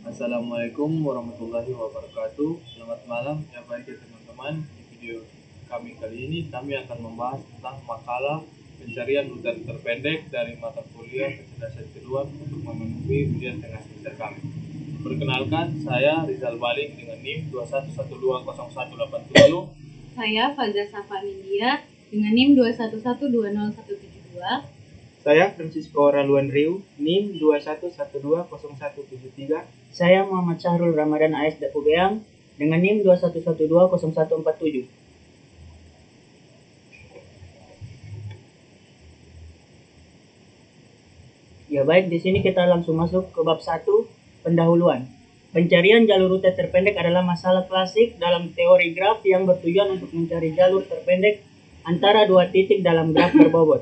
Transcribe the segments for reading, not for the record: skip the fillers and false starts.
Assalamualaikum warahmatullahi wabarakatuh. Selamat malam ya baik ya teman-teman. Di video kami kali ini kami akan membahas tentang makalah pencarian rute terpendek dari mata kuliah kecerdasan kehidupan untuk memenuhi ujian tengah semester kami. Perkenalkan, saya Rizal Baling dengan NIM 21120187. Saya Faza Safa Nindya dengan NIM 21120172. Saya Francisco Raluan Riu, NIM 21120173. Saya Muhammad Syahrul Ramadan AS Dapubeang dengan NIM 21120147. Ya baik, di sini kita langsung masuk ke bab 1, pendahuluan. Pencarian jalur rute terpendek adalah masalah klasik dalam teori graf yang bertujuan untuk mencari jalur terpendek antara dua titik dalam graf berbobot.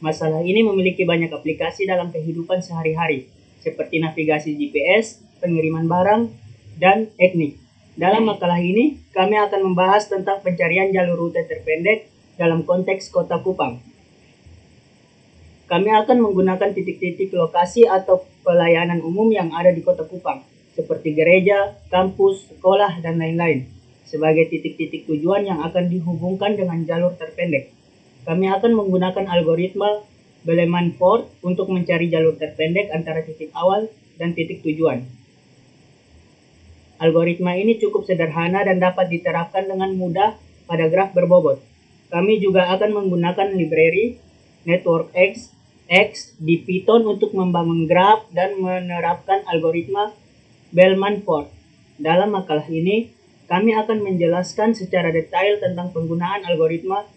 Masalah ini memiliki banyak aplikasi dalam kehidupan sehari-hari, seperti navigasi GPS, pengiriman barang, dan etnik. Dalam makalah ini, kami akan membahas tentang pencarian jalur rute terpendek dalam konteks Kota Kupang. Kami akan menggunakan titik-titik lokasi atau pelayanan umum yang ada di Kota Kupang, seperti gereja, kampus, sekolah, dan lain-lain, sebagai titik-titik tujuan yang akan dihubungkan dengan jalur terpendek. Kami akan menggunakan algoritma Bellman-Ford untuk mencari jalur terpendek antara titik awal dan titik tujuan. Algoritma ini cukup sederhana dan dapat diterapkan dengan mudah pada graf berbobot. Kami juga akan menggunakan library NetworkX di Python untuk membangun graf dan menerapkan algoritma Bellman-Ford. Dalam makalah ini, kami akan menjelaskan secara detail tentang penggunaan algoritma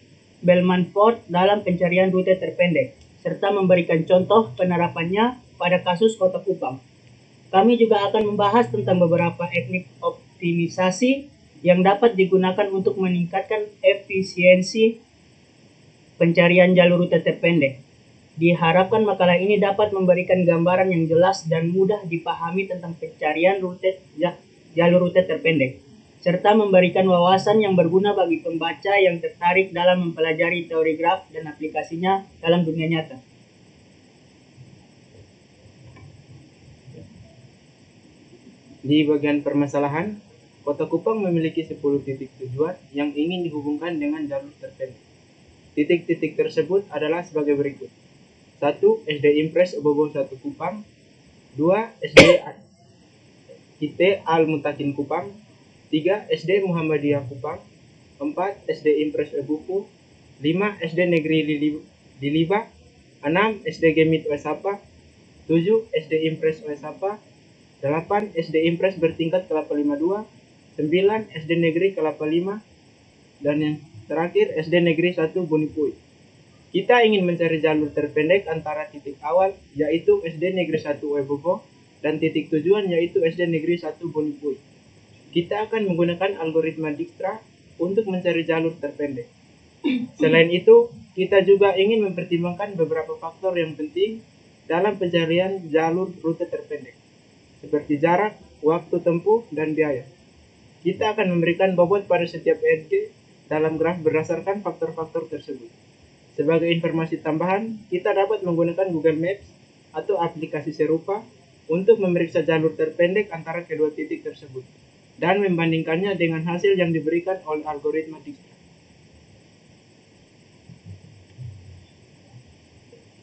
Bellman-Ford dalam pencarian rute terpendek, serta memberikan contoh penerapannya pada kasus Kota Kupang. Kami juga akan membahas tentang beberapa teknik optimisasi yang dapat digunakan untuk meningkatkan efisiensi pencarian jalur rute terpendek. Diharapkan makalah ini dapat memberikan gambaran yang jelas dan mudah dipahami tentang pencarian jalur rute terpendek, serta memberikan wawasan yang berguna bagi pembaca yang tertarik dalam mempelajari teori graf dan aplikasinya dalam dunia nyata. Di bagian permasalahan, Kota Kupang memiliki 10 titik tujuan yang ingin dihubungkan dengan jalur terpendek. Titik-titik tersebut adalah sebagai berikut. 1. SD Impres Obobo 1 Kupang. 2. SD IT Al-Mutakin Kupang. 3. SD Muhammadiyah Kupang. 4. SD Impres Ebuku. 5. SD Negeri Diliba. 6. SD Gemit Wesapa. 7. SD Impres Wesapa. 8. SD Impres bertingkat Kelapa 52. 9. SD Negeri Kelapa 5. Dan yang terakhir SD Negeri 1 Bonipui. Kita ingin mencari jalur terpendek antara titik awal yaitu SD Negeri 1 Webogo dan titik tujuan yaitu SD Negeri 1 Bonipui. Kita akan menggunakan algoritma Dijkstra untuk mencari jalur terpendek. Selain itu, kita juga ingin mempertimbangkan beberapa faktor yang penting dalam pencarian jalur rute terpendek, seperti jarak, waktu tempuh, dan biaya. Kita akan memberikan bobot pada setiap edge dalam graf berdasarkan faktor-faktor tersebut. Sebagai informasi tambahan, kita dapat menggunakan Google Maps atau aplikasi serupa untuk memeriksa jalur terpendek antara kedua titik tersebut dan membandingkannya dengan hasil yang diberikan oleh algoritma Dijkstra.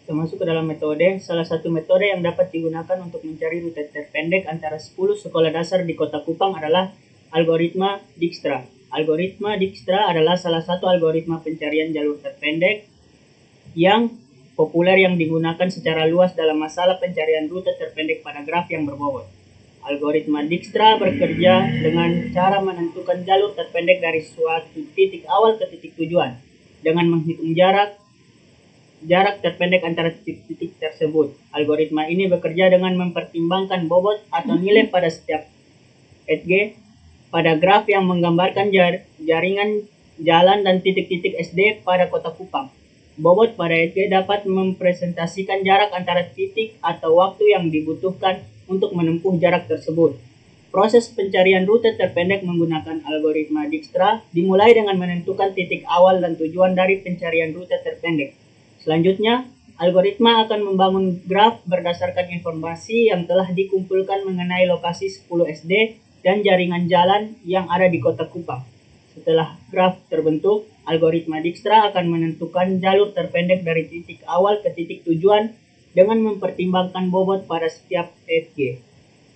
Termasuk ke dalam metode, salah satu metode yang dapat digunakan untuk mencari rute terpendek antara 10 sekolah dasar di Kota Kupang adalah algoritma Dijkstra. Algoritma Dijkstra adalah salah satu algoritma pencarian jalur terpendek yang populer yang digunakan secara luas dalam masalah pencarian rute terpendek pada graf yang berbobot. Algoritma Dijkstra bekerja dengan cara menentukan jalur terpendek dari suatu titik awal ke titik tujuan dengan menghitung jarak terpendek antara titik-titik tersebut. Algoritma ini bekerja dengan mempertimbangkan bobot atau nilai pada setiap edge pada graf yang menggambarkan jaringan jalan dan titik-titik SD pada Kota Kupang. Bobot pada edge dapat mempresentasikan jarak antara titik atau waktu yang dibutuhkan untuk menempuh jarak tersebut. Proses pencarian rute terpendek menggunakan algoritma Dijkstra dimulai dengan menentukan titik awal dan tujuan dari pencarian rute terpendek. Selanjutnya, Algoritma akan membangun graf berdasarkan informasi yang telah dikumpulkan mengenai lokasi 10 SD dan jaringan jalan yang ada di Kota Kupang. Setelah graf terbentuk, algoritma Dijkstra akan menentukan jalur terpendek dari titik awal ke titik tujuan dengan mempertimbangkan bobot pada setiap FG.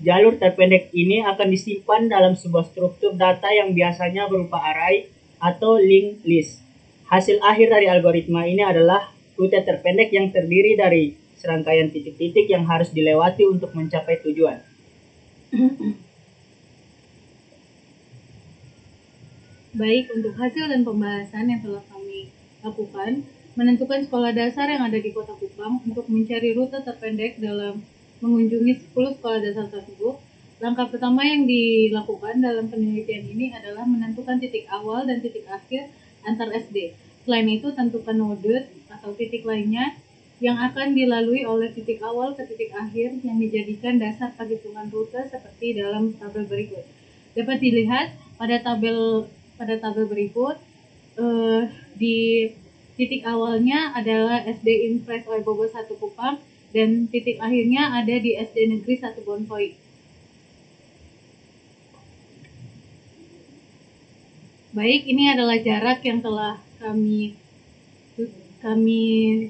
Jalur terpendek ini akan disimpan dalam sebuah struktur data yang biasanya berupa array atau linked list. Hasil akhir dari algoritma ini adalah rute terpendek yang terdiri dari serangkaian titik-titik yang harus dilewati untuk mencapai tujuan. Baik, untuk hasil dan pembahasan yang telah kami lakukan, menentukan sekolah dasar yang ada di Kota Kupang untuk mencari rute terpendek dalam mengunjungi 10 sekolah dasar tersebut. Langkah pertama yang dilakukan dalam penelitian ini adalah menentukan titik awal dan titik akhir antar SD. Selain itu, tentukan node atau titik lainnya yang akan dilalui oleh titik awal ke titik akhir yang dijadikan dasar perhitungan rute seperti dalam tabel berikut. Dapat dilihat pada tabel berikut, di titik awalnya adalah SD Impres Oebobo 1 Kupang dan titik akhirnya ada di SD Negeri 1 Bonpoi. Baik, ini adalah jarak yang telah kami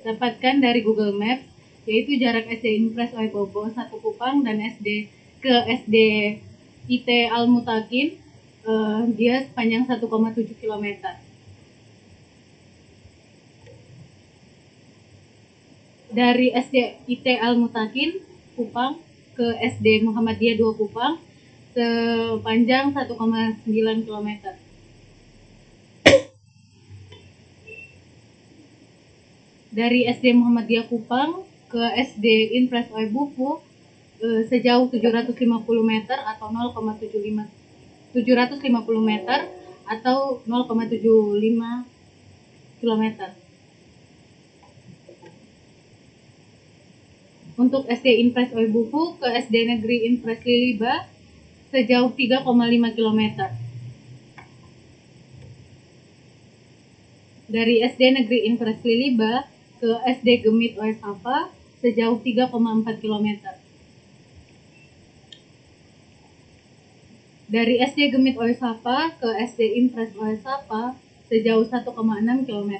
dapatkan dari Google Maps, yaitu jarak SD Impres Oebobo 1 Kupang dan SD IT Al Mutakin, dia sepanjang 1,7 km. Dari SD IT Al Mutakin Kupang ke SD Muhammadiyah 2 Kupang sepanjang 1,9 km. Dari SD Muhammadiyah Kupang ke SD Impres Oebobo sejauh 750 meter atau 750 meter atau 0,75 km. Untuk SD Impres Oebobo ke SD Negeri Impres Liliba sejauh 3,5 km. Dari SD Negeri Impres Liliba ke SD Gemit Oesapa sejauh 3,4 km. Dari SD Gemit Oesapa ke SD Impres Oesapa sejauh 1,6 km.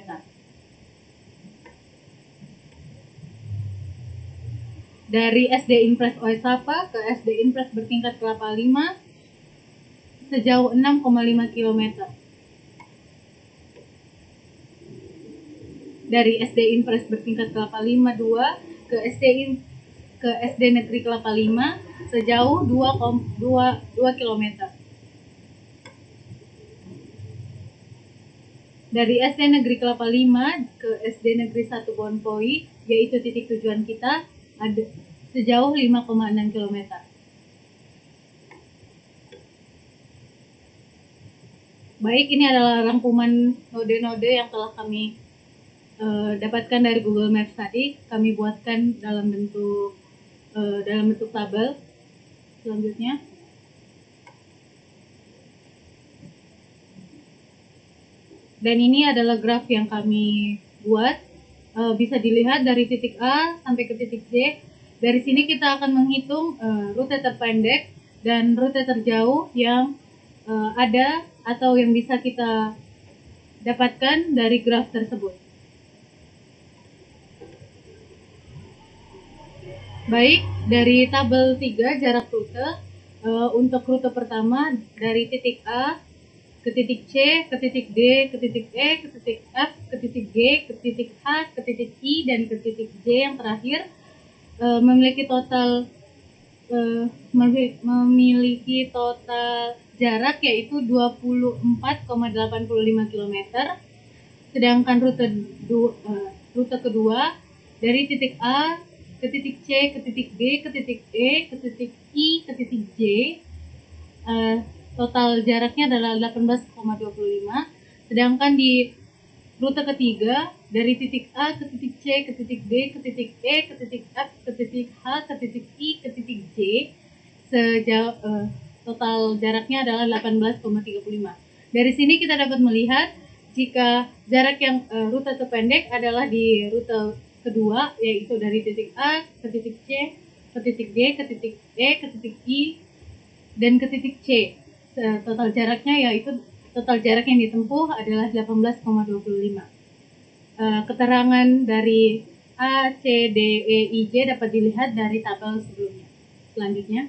Dari SD Impres Oesapa ke SD Impres bertingkat Kelapa 5 sejauh 6,5 km. Dari SD Impres bertingkat Kelapa 5 2 ke SD Negeri Kelapa 5 sejauh 2 km. Dari SD Negeri Kelapa 5 ke SD Negeri 1 Bonpoi, yaitu titik tujuan kita, ada sejauh 5,6 km. Baik, ini adalah rangkuman node-node yang telah kami dapatkan dari Google Maps tadi. Kami buatkan dalam bentuk tabel. Selanjutnya, dan ini adalah graf yang kami buat. Bisa dilihat dari titik A sampai ke titik Z. Dari sini kita akan menghitung rute terpendek dan rute terjauh yang ada atau yang bisa kita dapatkan dari graf tersebut. Baik, dari tabel 3 jarak rute, untuk rute pertama dari titik A ke titik C, ke titik D, ke titik E, ke titik F, ke titik G, ke titik H, ke titik I, dan ke titik J yang terakhir memiliki total jarak yaitu 24,85 km. Sedangkan rute kedua dari titik A ke titik C, ke titik B, ke titik E, ke titik I, ke titik J, total jaraknya adalah 18,25. Sedangkan di rute ketiga dari titik A ke titik C, ke titik D, ke titik E, ke titik F, ke titik H, ke titik I, ke titik J, total jaraknya adalah 18,35. Dari sini kita dapat melihat Jika jarak yang rute terpendek adalah di rute kedua, yaitu dari titik A ke titik C, ke titik D, ke titik E, ke titik I, dan ke titik C. Total jarak yang ditempuh adalah 18,25. Keterangan dari A, C, D, E, I, J dapat dilihat dari tabel sebelumnya. Selanjutnya,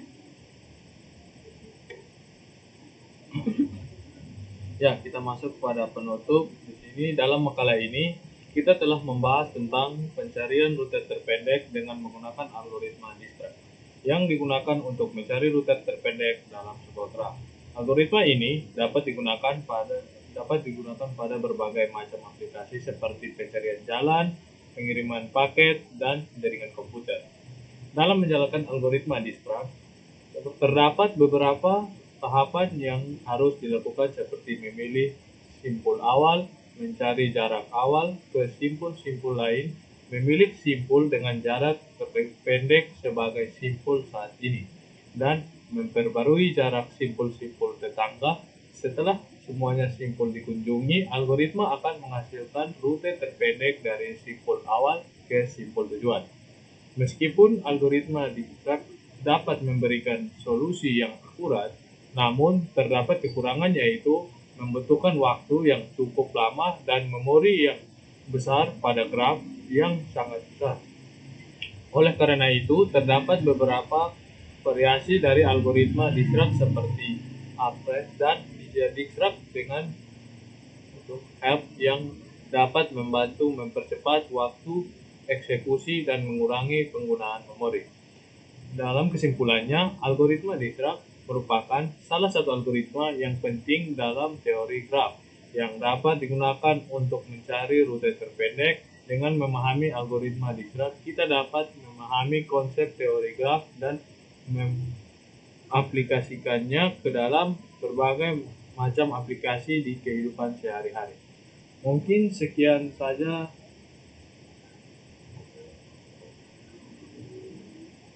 Ya, kita masuk pada penutup. Di sini dalam makalah ini kita telah membahas tentang pencarian rute terpendek dengan menggunakan algoritma Dijkstra yang digunakan untuk mencari rute terpendek dalam sebuah graf. Algoritma ini dapat digunakan pada berbagai macam aplikasi seperti pencarian jalan, pengiriman paket, dan jaringan komputer. Dalam menjalankan algoritma Dijkstra, terdapat beberapa tahapan yang harus dilakukan seperti memilih simpul awal, mencari jarak awal ke simpul-simpul lain, memilih simpul dengan jarak terpendek sebagai simpul saat ini, dan memperbarui jarak simpul-simpul tetangga. Setelah semuanya simpul dikunjungi, algoritma akan menghasilkan rute terpendek dari simpul awal ke simpul tujuan. Meskipun algoritma Dijkstra dapat memberikan solusi yang akurat, namun terdapat kekurangan, yaitu membutuhkan waktu yang cukup lama dan memori yang besar pada graf yang sangat besar. Oleh karena itu, terdapat beberapa variasi dari algoritma Dijkstra seperti Alfred dan Dijkstra dengan help yang dapat membantu mempercepat waktu eksekusi dan mengurangi penggunaan memori. Dalam kesimpulannya, algoritma Dijkstra merupakan salah satu algoritma yang penting dalam teori graf yang dapat digunakan untuk mencari rute terpendek. Dengan memahami algoritma Dijkstra, kita dapat memahami konsep teori graf dan mengaplikasikannya ke dalam berbagai macam aplikasi di kehidupan sehari-hari. Mungkin sekian saja.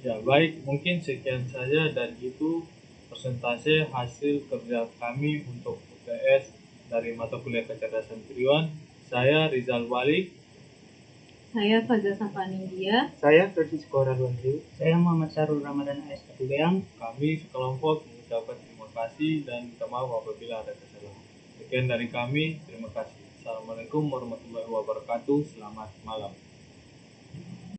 Ya, baik, mungkin sekian saja, dan itu persentase hasil kerja kami untuk UTS dari mata kuliah kecerdasan triwulan. Saya Rizal Walik. saya Faza Safaninggia. Saya Francisco Radwansyah. Saya Muhammad Sarul Ramadan AS Katubeang. Kami sekelompok mengucapkan terima kasih dan minta maaf apabila ada kesalahan. Sekian dari kami, terima kasih. Assalamualaikum warahmatullahi wabarakatuh. Selamat malam.